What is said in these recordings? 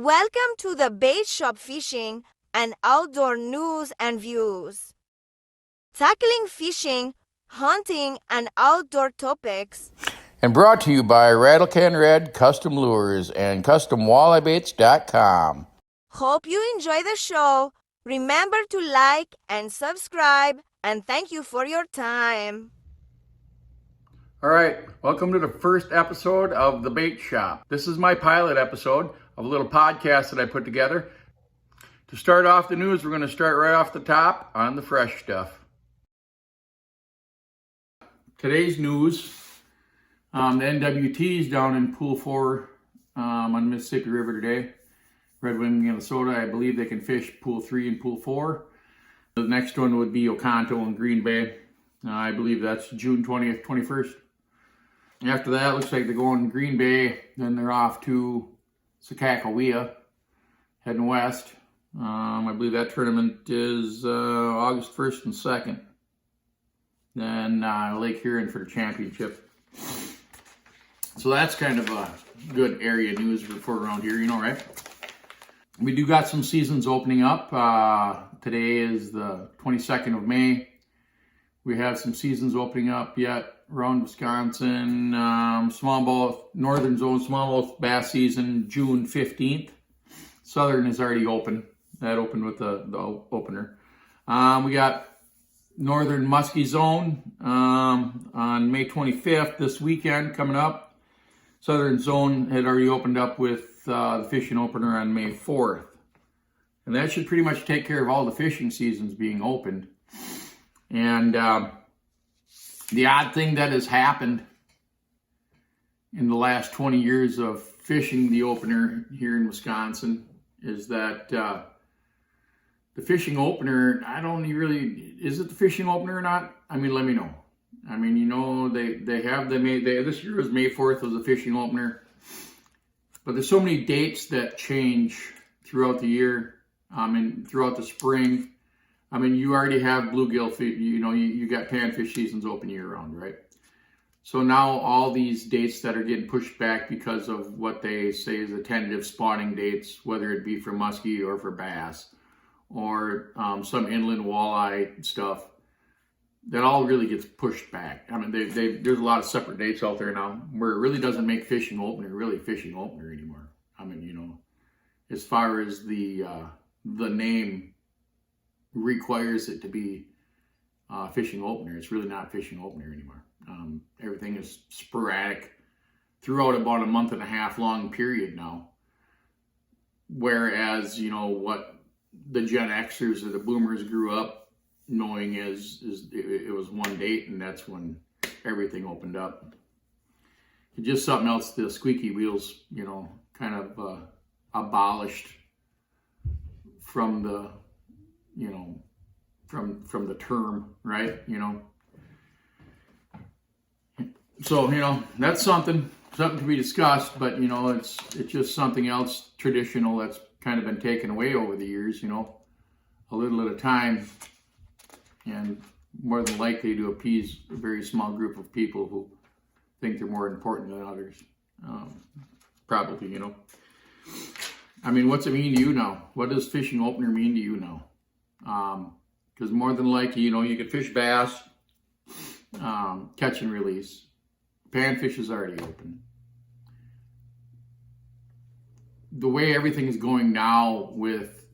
Welcome to the Bait Shop Fishing and Outdoor News and Views. Tackling fishing, hunting, and outdoor topics. And brought to you by Rattlecan Red Custom Lures and CustomWalleyBaits.com. Hope you enjoy the show. Remember to like and subscribe, and thank you for your time. All right, welcome to the first episode of The Bait Shop. This is my pilot episode of a little podcast that I put together. To start off the news, we're going to start right off the top on the fresh stuff. Today's news, the NWT is down in Pool 4 on the Mississippi River today. Red Wing, Minnesota, I believe they can fish Pool 3 and Pool 4. The next one would be Oconto and Green Bay. I believe that's June 20th, 21st. After that, looks like they're going to Green Bay, then they're off to Sakakawea, heading west. I believe that tournament is August 1st and 2nd. Then Lake Huron for the championship. So that's kind of a good area news for around here, you know, right? We do got some seasons opening up. Today is the 22nd of May. We have some seasons opening up yet around Wisconsin. Smallmouth, northern zone smallmouth bass season, June 15th. Southern is already open. That opened with the opener. We got northern muskie zone on May 25th, this weekend coming up. Southern zone had already opened up with the fishing opener on May 4th. And that should pretty much take care of all the fishing seasons being opened. And the odd thing that has happened in the last 20 years of fishing the opener here in Wisconsin is that the fishing opener, is it the fishing opener or not? I mean, let me know. I mean, you know, this year was May 4th was the fishing opener. But there's so many dates that change throughout the year, and throughout the spring. I mean, you already have bluegill fish, you know, you got panfish seasons open year round, right? So now all these dates that are getting pushed back because of what they say is the tentative spawning dates, whether it be for muskie or for bass, or some inland walleye stuff, that all really gets pushed back. I mean, there's a lot of separate dates out there now where it really doesn't make fishing opener really fishing opener anymore. I mean, you know, as far as the name requires it to be fishing opener, it's really not fishing opener anymore. Everything is sporadic throughout about a month and a half long period now. Whereas, you know, what the Gen Xers or the boomers grew up knowing is it was one date, and that's when everything opened up. It's just something else the squeaky wheels, you know, kind of abolished from the, you know, from the term, right? You know. So, you know, that's something to be discussed, but, you know, it's just something else traditional that's kind of been taken away over the years, you know, a little at a time, and more than likely to appease a very small group of people who think they're more important than others. Probably, you know. I mean, what's it mean to you now? What does fishing opener mean to you now? Because more than likely, you know, you can fish bass, catch and release. Panfish is already open. The way everything is going now with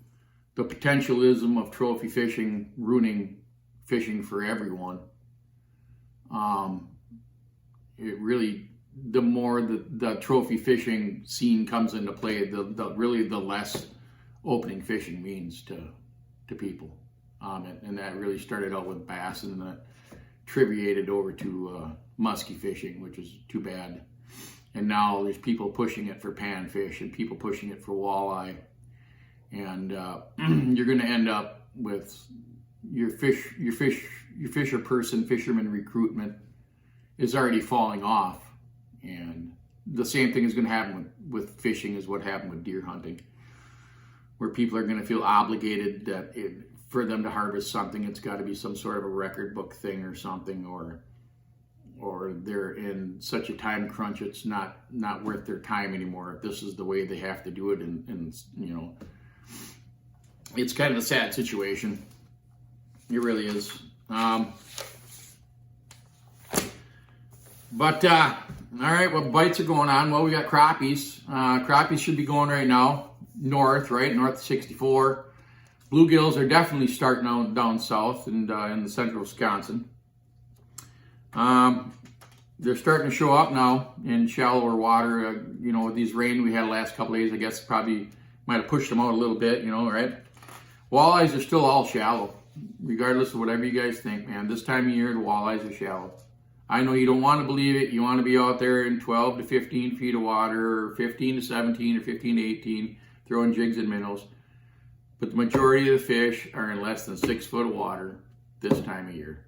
the potentialism of trophy fishing ruining fishing for everyone, it really, the more the trophy fishing scene comes into play, the less opening fishing means to people. And that really started out with bass, and that triviated over to muskie fishing, which is too bad. And now there's people pushing it for panfish and people pushing it for walleye. And you're going to end up with your fisherman recruitment is already falling off. And the same thing is going to happen with fishing as what happened with deer hunting, where people are going to feel obligated that for them to harvest something, it's got to be some sort of a record book thing or something, or or they're in such a time crunch it's not worth their time anymore. If this is the way they have to do it, and you know, it's kind of a sad situation. It really is. But all right, well, bites are going on. Well, we got crappies. Crappies should be going right now north, right? North of 64. Bluegills are definitely starting out down south and in the central Wisconsin. They're starting to show up now in shallower water. You know, with these rain we had the last couple of days, I guess probably might have pushed them out a little bit, you know, right? Walleyes are still all shallow, regardless of whatever you guys think, man. This time of year, the walleyes are shallow. I know you don't want to believe it. You want to be out there in 12 to 15 feet of water, or 15 to 17, or 15 to 18, throwing jigs and minnows. But the majority of the fish are in less than 6 foot of water this time of year.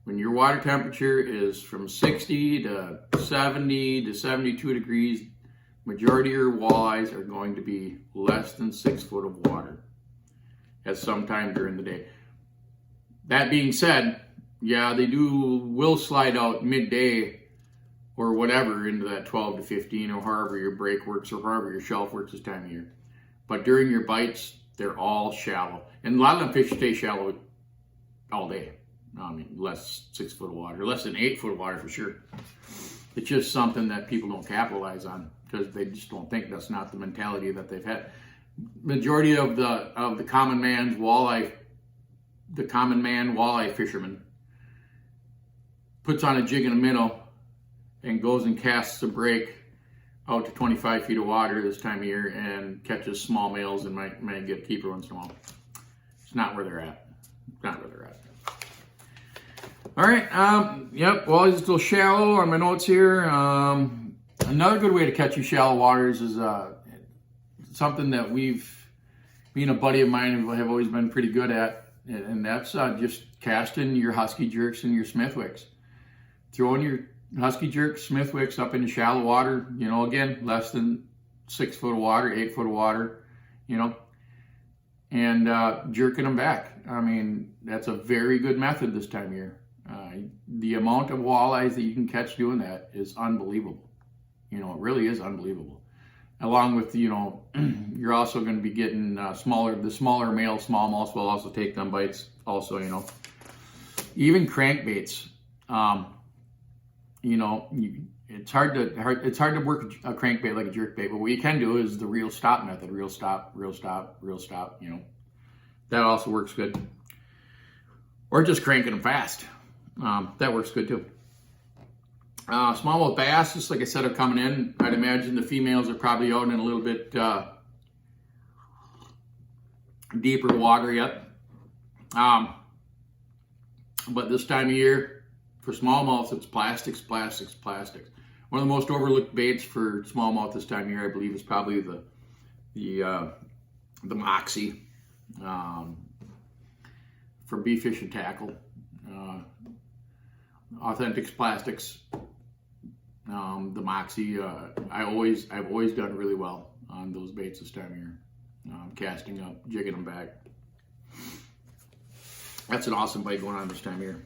When your water temperature is from 60 to 70 to 72 degrees, majority of your walleyes are going to be less than 6 foot of water at some time during the day. That being said, yeah, they will slide out midday or whatever into that 12 to 15 or however your break works or however your shelf works this time of year. But during your bites, they're all shallow. And a lot of them fish stay shallow all day. I mean, less 6 foot of water, less than 8 foot of water for sure. It's just something that people don't capitalize on because they just don't think that's not the mentality that they've had. Majority of the common man walleye fisherman puts on a jig and a minnow and goes and casts a break out to 25 feet of water this time of year and catches small males and might get a keeper once in a while. It's not where they're at. Not where they're at. All right. Yep. Walleyes are still shallow on my notes here. Another good way to catch you shallow waters is something that me and a buddy of mine have always been pretty good at, and that's just casting your Husky Jerks and your Smithwicks. Throwing your Husky Jerks, Smithwicks up into shallow water, you know, again, less than 6 foot of water, 8 foot of water, you know, and jerking them back. I mean, that's a very good method this time of year. The amount of walleyes that you can catch doing that is unbelievable. You know, it really is unbelievable. Along with, you know, you're also going to be getting the smaller male smallmouths will also take them bites also, you know. Even crankbaits, you know, it's hard to work a crankbait like a jerkbait, but what you can do is the reel stop method, reel stop, you know. That also works good. Or just cranking them fast. That works good too. Smallmouth bass, just like I said, are coming in. I'd imagine the females are probably out in a little bit deeper water yet. But this time of year, for smallmouth, it's plastics. One of the most overlooked baits for smallmouth this time of year, I believe, is probably the Moxie for beef fish and tackle. Authentic plastics. The Moxie, I've always done really well on those baits this time of year. Casting up, jigging them back. That's an awesome bite going on this time of year.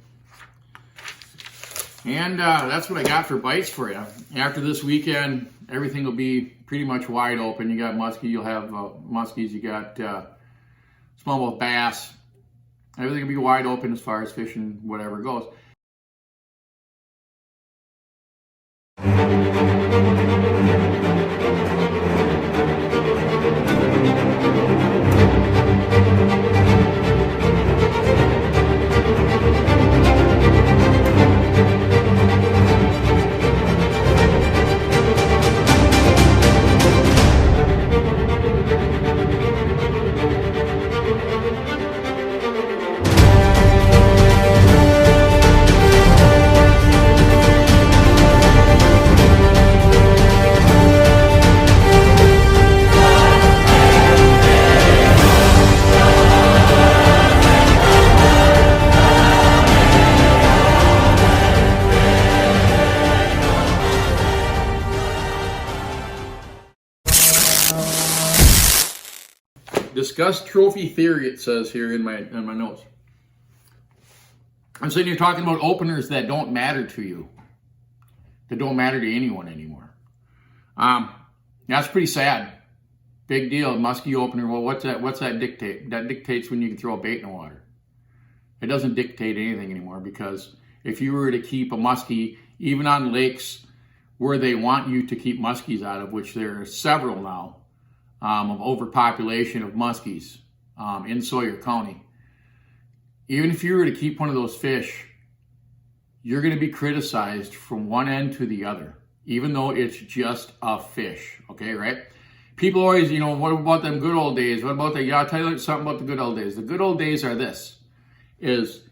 And that's what I got for bites for you. After this weekend, everything will be pretty much wide open. You got muskie, you'll have muskies, you got smallmouth bass. Everything will be wide open as far as fishing, whatever goes. Discuss trophy theory, it says here in my notes. I'm sitting here talking about openers that don't matter to you. that don't matter to anyone anymore. That's pretty sad. Big deal. Muskie opener. Well, what's that dictate? That dictates when you can throw a bait in the water. It doesn't dictate anything anymore, because if you were to keep a muskie, even on lakes where they want you to keep muskies out of, which there are several now, of overpopulation of muskies in Sawyer County, even if you were to keep one of those fish, you're going to be criticized from one end to the other, even though it's just a fish, okay, right? People always, what about them good old days? What about that? Yeah, I'll tell you something about the good old days. The good old days are this, is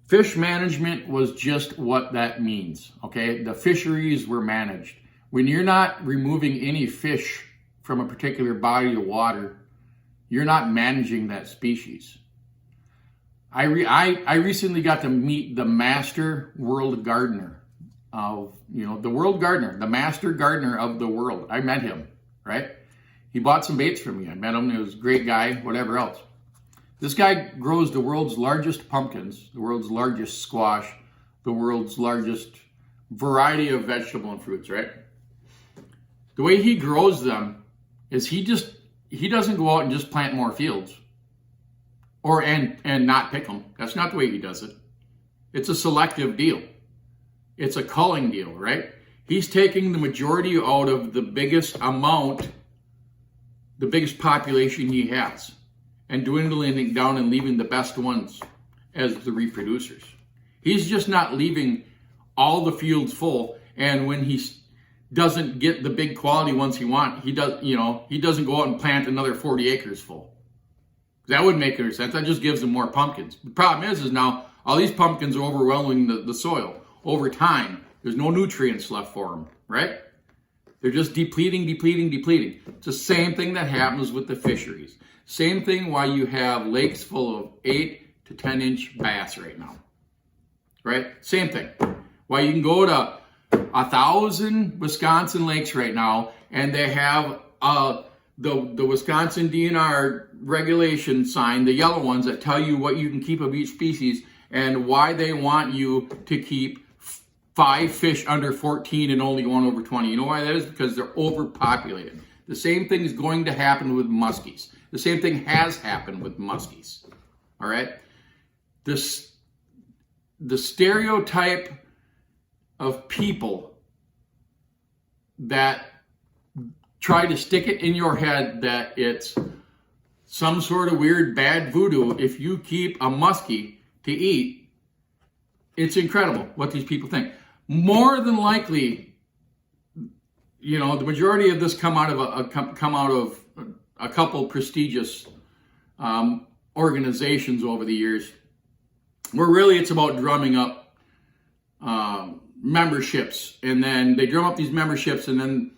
fish management was just what that means, okay? The fisheries were managed. When you're not removing any fish from a particular body of water, you're not managing that species. I recently got to meet the master world gardener of, the world gardener, the master gardener of the world. I met him, right? He bought some baits from me. I met him. He was a great guy, whatever else. This guy grows the world's largest pumpkins, the world's largest squash, the world's largest variety of vegetable and fruits, right? The way he grows them is he doesn't go out and just plant more fields and not pick them. That's not the way he does it. It's a selective deal. It's a culling deal, right? He's taking the majority out of the biggest population he has, and dwindling it down and leaving the best ones as the reproducers. He's just not leaving all the fields full, and when he doesn't get the big quality ones he wants, he doesn't go out and plant another 40 acres full. That wouldn't make any sense. That just gives them more pumpkins. The problem is now all these pumpkins are overwhelming the soil. Over time, there's no nutrients left for them, right? They're just depleting. It's the same thing that happens with the fisheries. Same thing why you have lakes full of 8 to 10 inch bass right now, right? Same thing. Why you can go to 1,000 Wisconsin lakes right now, and they have the Wisconsin DNR regulation sign, the yellow ones that tell you what you can keep of each species and why they want you to keep 5 fish under 14 and only 1 over 20. You know why that is? Because they're overpopulated. The same thing is going to happen with muskies. The same thing has happened with muskies. All right? The stereotype of people that try to stick it in your head that it's some sort of weird bad voodoo if you keep a muskie to eat, it's incredible what these people think. More than likely, the majority of this come out of a couple prestigious organizations over the years, where really it's about drumming up memberships, and then they drum up these memberships, and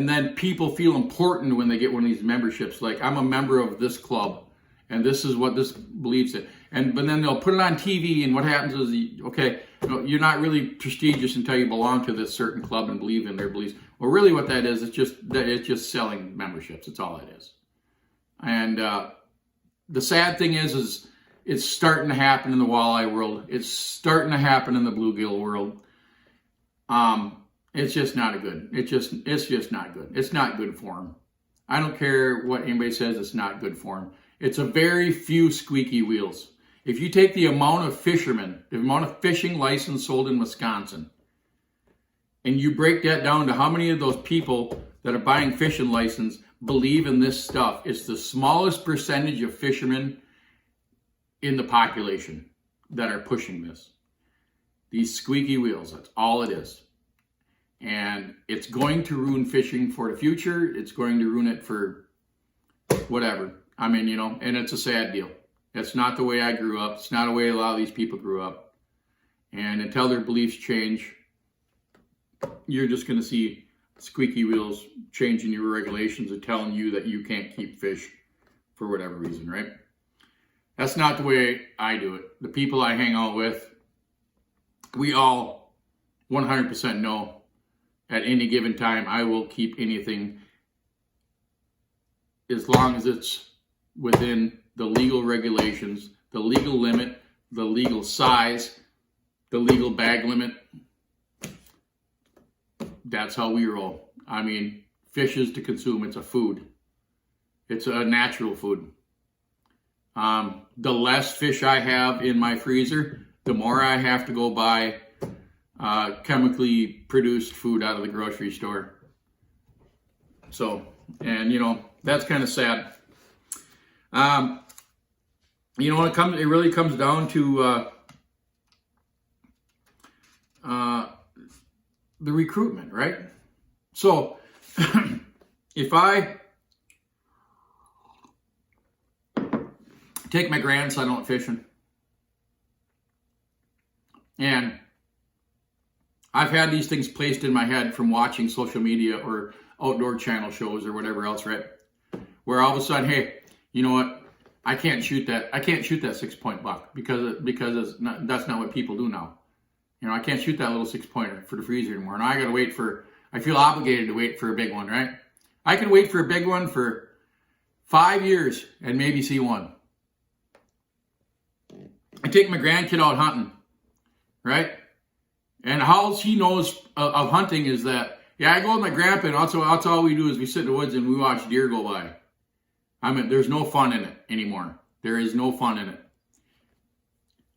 then people feel important when they get one of these memberships. Like, I'm a member of this club, and this is what this believes in. But then they'll put it on TV, and what happens is, you're not really prestigious until you belong to this certain club and believe in their beliefs. Well, really what that is, it's just selling memberships. That's all it is. And the sad thing is it's starting to happen in the walleye world. It's starting to happen in the bluegill world. It's just not good. It's just not good. It's not good for them. I don't care what anybody says, it's not good for them. It's a very few squeaky wheels. If you take the amount of fishermen, the amount of fishing license sold in Wisconsin, and you break that down to how many of those people that are buying fishing license believe in this stuff, it's the smallest percentage of fishermen in the population that are pushing this. These squeaky wheels, that's all it is. And it's going to ruin fishing for the future. It's going to ruin it for whatever. I mean, and it's a sad deal. That's not the way I grew up. It's not the way a lot of these people grew up. And until their beliefs change, you're just going to see squeaky wheels changing your regulations and telling you that you can't keep fish for whatever reason, right? That's not the way I do it. The people I hang out with, we all 100% know at any given time I will keep anything as long as it's within the legal regulations, the legal limit, the legal size, the legal bag limit. that's how we roll. I mean, fish is to consume. It's a food. It's a natural food. The less fish I have in my freezer, the more I have to go buy chemically produced food out of the grocery store. So, and you know, that's kind of sad. You know, it really comes down to the recruitment, right? So, if I take my grandson out fishing, and I've had these things placed in my head from watching social media or outdoor channel shows or whatever else, right? Where all of a sudden, hey, you know what? I can't shoot that 6-point buck because that's not what people do now. You know, I can't shoot that little 6-pointer for the freezer anymore. Now I got to wait I feel obligated to wait for a big one, right? I can wait for a big one for 5 years and maybe see one. I take my grandkid out hunting, right? And all she knows of hunting is that, yeah, I go with my grandpa, and that's all we do is we sit in the woods and we watch deer go by. I mean, there's no fun in it anymore. There is no fun in it.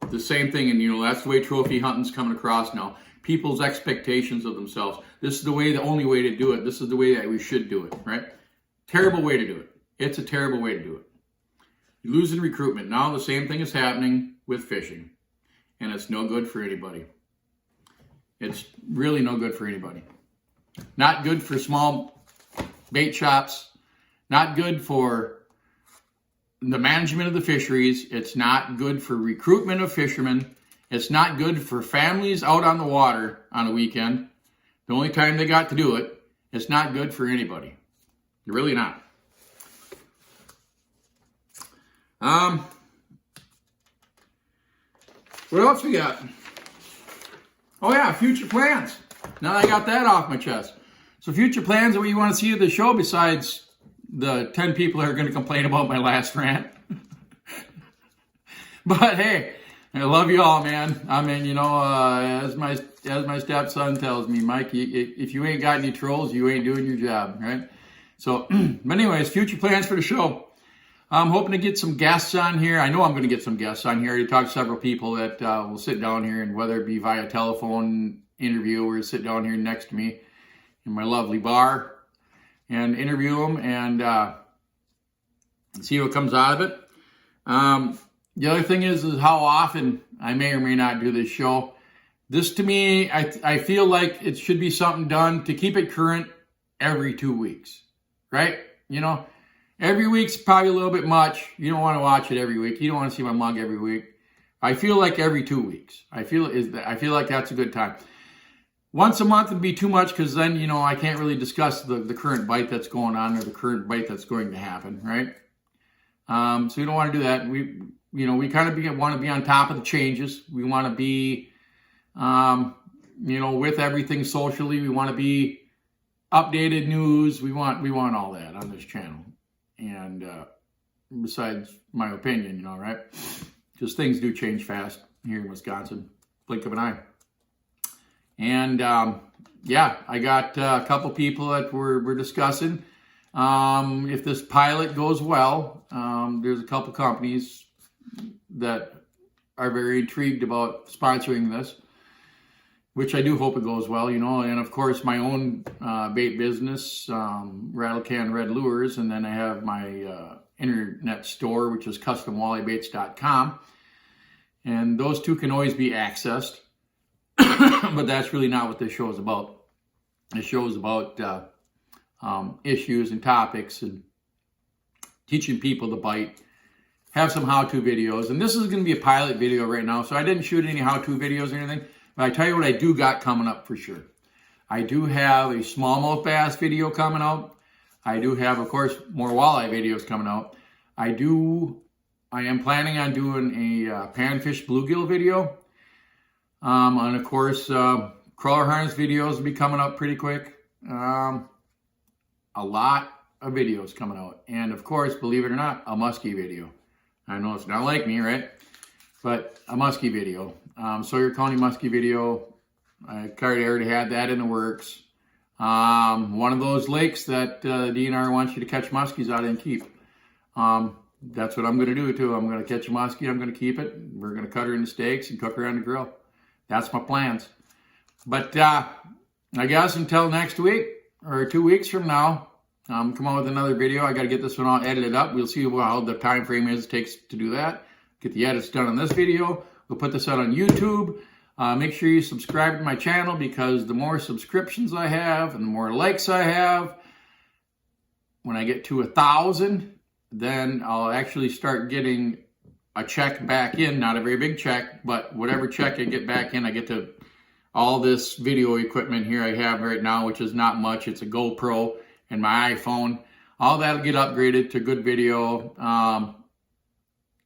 The same thing, and you know, that's the way trophy hunting's coming across now. People's expectations of themselves. This is the only way to do it. This is the way that we should do it, right? Terrible way to do it. It's a terrible way to do it. You're losing recruitment. Now the same thing is happening with fishing, and it's no good for anybody. It's really no good for anybody. Not good for small bait shops. Not good for the management of the fisheries. It's not good for recruitment of fishermen. It's not good for families out on the water on a weekend. The only time they got to do it. It's not good for anybody. Really not. What else we got? Oh yeah, future plans. Now I got that off my chest. So future plans are what you want to see of the show besides the 10 people that are going to complain about my last rant. But hey, I love you all, man. I mean, you know, as my stepson tells me, Mike, if you ain't got any trolls, you ain't doing your job, right? So, but anyways, future plans for the show. I'm hoping to get some guests on here. I know I'm going to get some guests on here. I talked to several people that will sit down here, and whether it be via telephone interview or sit down here next to me in my lovely bar and interview them and see what comes out of it. The other thing is how often I may or may not do this show. This, to me, I feel like it should be something done to keep it current every 2 weeks, right? You know, every week's probably a little bit much. You don't want to watch it every week. You don't want to see my mug every week. I feel like every 2 weeks. I feel like that's a good time. Once a month would be too much because then, you know, I can't really discuss the current bite that's going on or the current bite that's going to happen, right? So we don't want to do that. We kind of want to be on top of the changes. We want to be, you know, with everything socially. We want to be updated news. We want all that on this channel. And besides my opinion, you know, right? Because things do change fast here in Wisconsin. Blink of an eye. And yeah, I got a couple people that we're discussing. If this pilot goes well, there's a couple companies that are very intrigued about sponsoring this, which I do hope it goes well, you know. And of course, my own bait business, Rattle Can Red Lures, and then I have my internet store, which is customwalleybaits.com. And those two can always be accessed. But that's really not what this show is about. This show is about issues and topics and teaching people to bite. Have some how-to videos. And this is going to be a pilot video right now, so I didn't shoot any how-to videos or anything. But I tell you what I do got coming up for sure. I do have a smallmouth bass video coming out. I do have, of course, more walleye videos coming out. I am planning on doing a panfish bluegill video. And of course, crawler harness videos will be coming up pretty quick. A lot of videos coming out. And of course, believe it or not, a muskie video. I know it's not like me, right? But a muskie video. Sawyer County muskie video. I already had that in the works. One of those lakes that DNR wants you to catch muskies out and keep. That's what I'm going to do too. I'm going to catch a muskie. I'm going to keep it. We're going to cut her into steaks and cook her on the grill. That's my plans. But I guess until next week or 2 weeks from now, come on with another video. I got to get this one all edited up. We'll see how the time frame is it takes to do that. Get the edits done on this video. We'll put this out on YouTube. Make sure you subscribe to my channel, because the more subscriptions I have and the more likes I have, when I get to 1,000, then I'll actually start getting a check back in. Not a very big check, but whatever check I get back in, I get to all this video equipment here I have right now, which is not much. It's a GoPro and my iPhone. All that'll get upgraded to good video.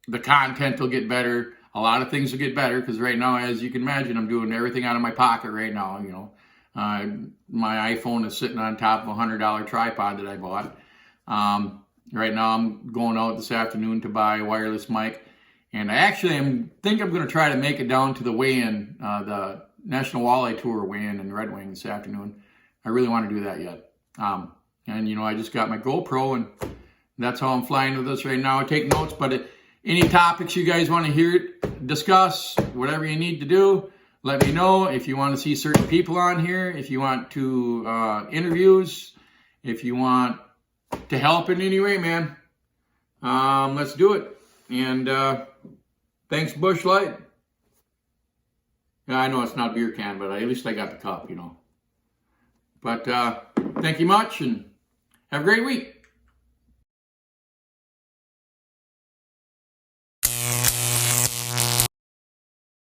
The content will get better. A lot of things will get better, because right now, as you can imagine, I'm doing everything out of my pocket right now. You know, my iPhone is sitting on top of a $100 tripod that I bought. Right now, I'm going out this afternoon to buy a wireless mic, and I actually think I'm going to try to make it down to the weigh-in, the National Walleye Tour weigh-in in Red Wing this afternoon. I really want to do that yet. And you know, I just got my GoPro, and that's how I'm flying with this right now. I take notes, but any topics you guys want to hear, discuss, whatever you need to do, let me know. If you want to see certain people on here, if you want to interviews, if you want to help in any way, man, let's do it. And thanks, Busch Light. Yeah, I know it's not a beer can, but at least I got the cup, you know. But thank you much, and have a great week.